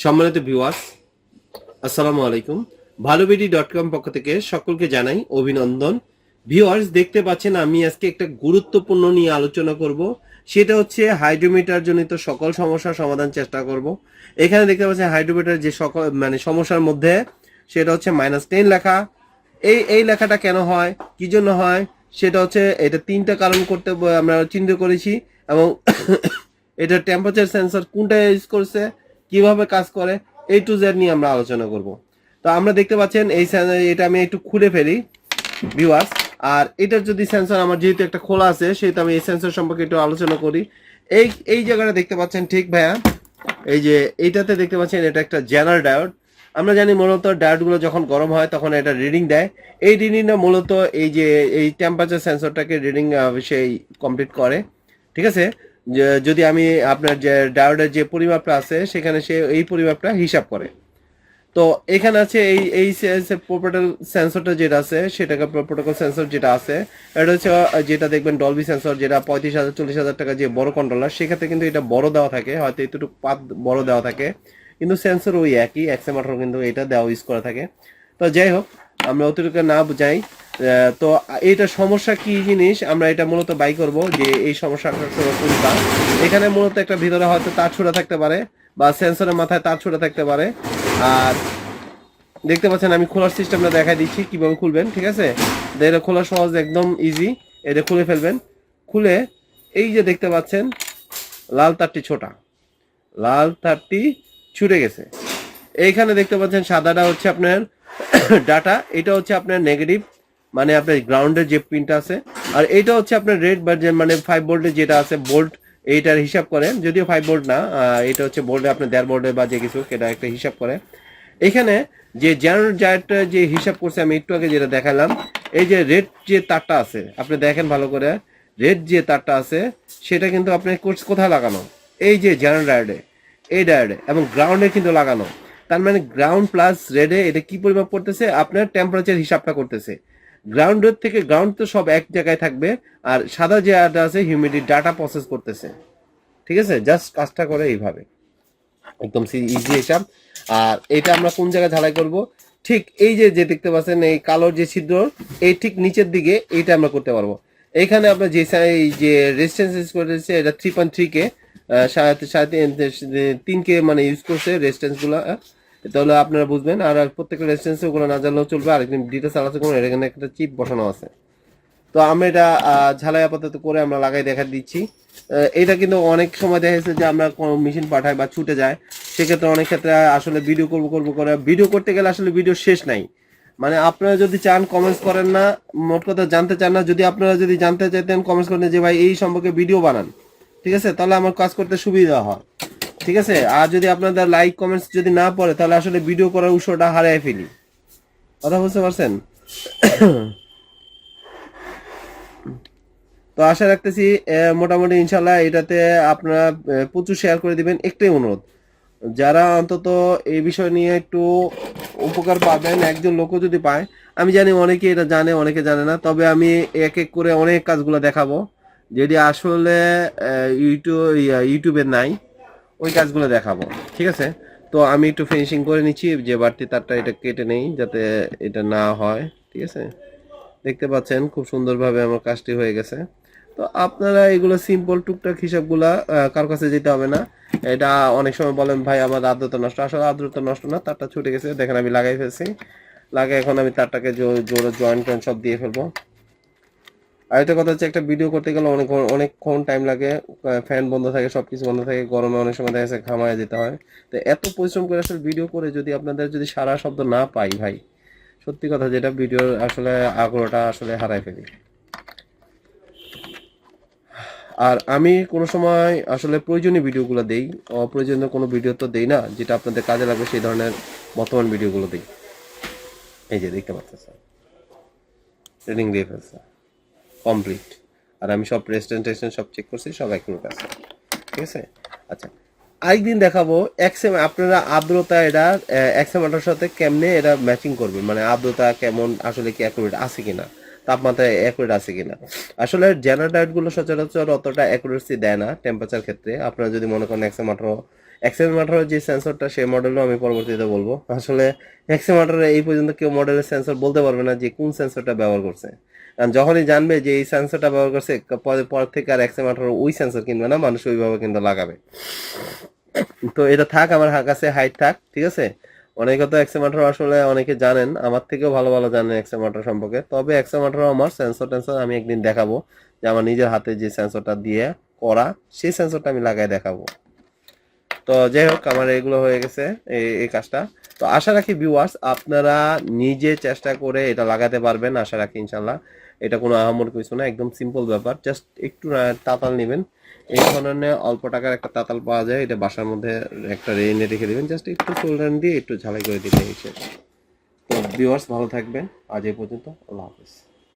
সম্মানিত ভিউয়ার্স, আসসালামু আলাইকুম। ভালোবিডি.com পক্ষ থেকে সকলকে জানাই অভিনন্দন। ভিউয়ার্স, দেখতে পাচ্ছেন আমি আজকে একটা গুরুত্বপূর্ণ নিয়ে আলোচনা করব। সেটা হচ্ছে হাইড্রোমিটার জনিত সকল সমস্যার সমাধান চেষ্টা করব। এখানে দেখতে পাচ্ছেন হাইড্রোমিটার যে সকল সমস্যার মধ্যে সেটা হচ্ছে -10 লেখা। এই লেখাটা কেন হয়, কি জন্য হয়, সেটা হচ্ছে এটা তিনটা কারণ করতে আমরা চিন্তা করেছি এবং এটা টেম্পারেচার সেন্সর কোনটা ইউজ করছে, কিভাবে কাজ করে, টু জেড নিয়ে আমরা আলোচনা করব। তো আমরা দেখতে পাচ্ছেন এটা আমি একটু খুলে ফেলি ভিউয়ার্স। আর এটার যদি সেন্সর আমার যেহেতু একটা খোলা আছে, সেহেতু আমি এই সেন্সর সম্পর্কে একটু আলোচনা করি। এই জায়গাটা দেখতে পাচ্ছেন ঠিক ভাইয়া, এই যে এইটাতে দেখতে পাচ্ছেন এটা একটা জেনারেল ডায়োড। আমরা জানি মূলত ডায়োডগুলো যখন গরম হয় তখন এটা রিডিং দেয়। এই রিডিংটা মূলত এই টেম্পারেচার সেন্সরটাকে রিডিং সেই কমপ্লিট করে। ঠিক আছে, যদি আমি আপনার যে ডায়োডের যে পরিমাপটা আছে সেখানে সে এই পরিমাপটা হিসাব করে। তো এখানে আছে এই প্রোটোকল সেন্সরটা যেটা আছে, সেটাকে প্রোটোকল সেন্সর যেটা আছে, এটা হচ্ছে যেটা দেখবেন ডলবি সেন্সর, যেটা 35,000 40,000 টাকা যে বড় কন্ট্রোলার, সেক্ষেত্রে কিন্তু এটা বড় দেওয়া থাকে, হয়তো এতটুকু পাত বড় দেওয়া থাকে, কিন্তু সেন্সর ওই একই XM18 কিন্তু এটা দেওয়া ইউজ করা থাকে। তো যাই হোক, আমরা অতটুকু না বুঝাই। তো এইটা সমস্যা কি জিনিস আমরা এটা মূলত বাই করব যে এই সমস্যাটা কোনটা। এখানে মূলত একটা ভিতরে হয়তো তার ছোড়া থাকতে পারে বা সেন্সরের মাথায় তার ছোড়া থাকতে পারে। আর দেখতে পাচ্ছেন আমি খোলার সিস্টেমটা দেখাই দিচ্ছি কিভাবে খুলবেন। ঠিক আছে, এটা খোলা সহজ, একদম ইজি। এটা খুলে ফেলবেন। খুলে এই যে দেখতে পাচ্ছেন লাল তারটি ছোটা, লাল তারটি ছুটে গেছে। এইখানে দেখতে পাচ্ছেন সাদাটা হচ্ছে আপনার ডাটা, এটা হচ্ছে আপনার নেগেটিভ, মানে আপনার গ্রাউন্ডের যে পিনটা আছে। আর এইটা হচ্ছে আপনার রেড ভার্জন, মানে 5 ভোল্টের যেটা আছে ভোল্ট, এইটার হিসাব করেন, যদিও 5 ভোল্ট না, এটা হচ্ছে ভোল্টে আপনার 1.5 ভোল্টে বা যে কিছু এটা একটা হিসাব করে। এখানে যে জেনারেল জায়গাটা যে হিসাব করছে আমি একটু আগে যেটা দেখালাম, এই যে রেড যে তারটা আছে আপনি দেখেন ভালো করে, রেড যে তারটা আছে সেটা কিন্তু আপনি কোথায় লাগানো, এই যে জেনারেল ডায়োডে, এই ডায়োডে এবং গ্রাউন্ডে কিন্তু লাগানো। তার মানে গ্রাউন্ড প্লাস রেডে এটা কি পরিমাপ করতেছে, আপনার টেম্পারেচার হিসাবটা করতেছে। গ্রাউন্ডের থেকে গ্রাউন্ড তো সব এক জায়গায় থাকবে, আর সাদা যে আছে হিউমিডিটি ডাটা প্রসেস করতেছে। ঠিক আছে, জাস্ট কাজটা করে এইভাবে, একদম ইজি হিসাব। আর এটা আমরা কোন জায়গায় ঝালাই করব, ঠিক এই যে যে দেখতে পাচ্ছেন এই কালোর যে ছিদ্র, এই ঠিক নিচের দিকে এইটা আমরা করতে পারবো। এইখানে আমরা যে এই যে রেজিস্ট্যান্স ইউজ করেছে এটা 3.3 কে, 3.5 কে মানে ইউজ করছে রেজিস্ট্যান্স গুলো। তাহলে আপনারা বুঝবেন। আর প্রত্যেকটা রেজিস্ট্যান্স ওগুলো না জানলেও চলবে। আর একদিন ডিটেলস আলোচনা করুন, এখানে একটা চিপ বসানো আছে। তো আমরা এটা ঝালাই আপাতত করে আমরা লাগাই দেখা দিচ্ছি। এটা কিন্তু অনেক সময় দেখা যাচ্ছে যে আমরা কোনো মেশিন পাঠাই বা ছুটে যায়, সেক্ষেত্রে অনেক ক্ষেত্রে আসলে ভিডিও করব করে ভিডিও করতে গেলে আসলে ভিডিও শেষ নাই। মানে আপনারা যদি চান কমেন্টস করেন না, মোট কথা জানতে চান না, যদি আপনারা যদি জানতে চাইতেন কমেন্টস করেন যে ভাই এই সম্পর্কে ভিডিও বানান, ঠিক আছে, তাহলে আমার কাজ করতে সুবিধা হয়। ঠিক আছে, আর যদি আপনাদের লাইক কমেন্টস যদি না পড়ে তাহলে আসলে ভিডিও করার উৎসটা হারিয়ে ফেলি। কথা বুঝতে পারছেন? তো আশা রাখতেছি মোটামুটি ইনশাল্লাহ এটাতে আপনারা প্রচুর শেয়ার করে দিবেন। একটাই অনুরোধ, যারা অন্তত এই বিষয় নিয়ে একটু উপকার পাবেন, একজন লোকও যদি পায়। আমি জানি অনেকে এটা জানে, অনেকে জানে না, তবে আমি এক এক করে অনেক কাজগুলো দেখাবো যেটি আসলে ইউটিউবে নাই, ওই কাজগুলো দেখাবো। ঠিক আছে, তো আমি একটু ফিনিশিং করে নিচ্ছি, যে বাড়তি তারটা এটা কেটে নেই যাতে এটা না হয়। ঠিক আছে, দেখতে পাচ্ছেন খুব সুন্দরভাবে আমার কাজটি হয়ে গেছে। তো আপনারা এগুলো সিম্পল টুকটাক হিসাবগুলা কার কাছে যেতে হবে না। এটা অনেক সময় বলেন ভাই আমার আর্দ্রতা নষ্ট, আসলে আর্দ্রতা নষ্ট না, তারটা ছুটে গেছে, দেখেন আমি লাগাই ফেলছি। লাগাই এখন আমি তারটাকে জোরে জয়েন্ট সব দিয়ে ফেলবো। আর একটা কথা হচ্ছে, একটা ভিডিও করতে গেলে অনেকক্ষণ টাইম লাগে, ফ্যান বন্ধ থাকে, সবকিছু বন্ধ থাকে, গরমে অনেক সময় দেখা যাচ্ছে ঘামায় যেতে হয়। তো এত পরিশ্রম করে আসলে ভিডিও করে যদি আপনাদের যদি সারা শব্দ না পাই ভাই, সত্যি কথা যেটা, ভিডিওর আসলে আগ্রহটা আসলে হারাই ফেলি। আর আমি কোনো সময় আসলে প্রয়োজনীয় ভিডিওগুলো দেই, অপ্রয়োজনীয় কোনো ভিডিও তো দেই না, যেটা আপনাদের কাজে লাগবে সেই ধরনের বর্তমান ভিডিওগুলো দিই। এই যে দেখতে পাচ্ছেন ট্রেনিং দিয়ে ফেলছে কমপ্লিট। আর আমি সব রেজিস্ট্রেশন সব চেক করছি, সব অ্যাকুরেট আছে। ঠিক আছে, আচ্ছা আরেকদিন দেখাবো এক্সএম আপনারা আর্দ্রতা, এটা XM18 সাথে কেমনে এটা ম্যাচিং করবেন, মানে আর্দ্রতা কেমন আসলে কি অ্যাকুরেট আছে কিনা, তাপমাত্রা অ্যাকুরেট আছে কিনা। আসলে জেনারেল ডায়েটগুলো সচরাচর অতটা অ্যাকুরেসি দেয় না টেম্পারেচার ক্ষেত্রে। আপনারা যদি মনে করেন XM18 অ্যাক্সেলেরোমিটারের যে সেন্সরটা সেই মডেলও আমি পরবর্তীতে বলবো। আসলে অ্যাক্সেলেরোমিটারে এই পর্যন্ত কেউ মডেলের সেন্সর বলতে পারবে না যে কোন সেন্সরটা ব্যবহার করছে, কারণ যখনই জানবে যে এই সেন্সরটা ব্যবহার করছে পরে পর থেকে আর অ্যাক্সেলেরোমিটার ওই সেন্সর কিনবে না, মানুষ ওইভাবে কিন্তু লাগাবে। তো এটা থাক আমার কাছে, হাইট থাক, ঠিক আছে। অনেকে তো অ্যাক্সেলেরোমিটার আসলে অনেকে জানেন, আমার থেকেও ভালো ভালো জানেন অ্যাক্সেলেরোমিটার সম্পর্কে। তবে অ্যাক্সেলেরোমিটার আমার সেন্সর টেন্সর আমি একদিন দেখাবো, যে আমার নিজের হাতে যে সেন্সরটা দিয়ে করা সেই সেন্সরটা আমি লাগাই দেখাবো। তো যাই হোক, আমার এগুলো হয়ে গেছে এই কাজটা। তো আশা রাখি ভিউয়ার্স আপনারা নিজে চেষ্টা করে এটা লাগাতে পারবেন, আশা রাখি ইনশাল্লাহ। এটা কোনো আহামর কিছু না, একদম সিম্পল ব্যাপার। জাস্ট একটু তাতাল নেবেন, এই ধরনের অল্প টাকার একটা তাতাল পাওয়া যায়, এটা বাসার মধ্যে একটা রেইনে রেখে দেবেন, জাস্ট একটু সোল্ডার দিয়ে একটু ঝালাই করে দিতে। তো ভিউয়ার্স ভালো থাকবেন, আজ এই পর্যন্ত, আল্লাহ হাফেজ।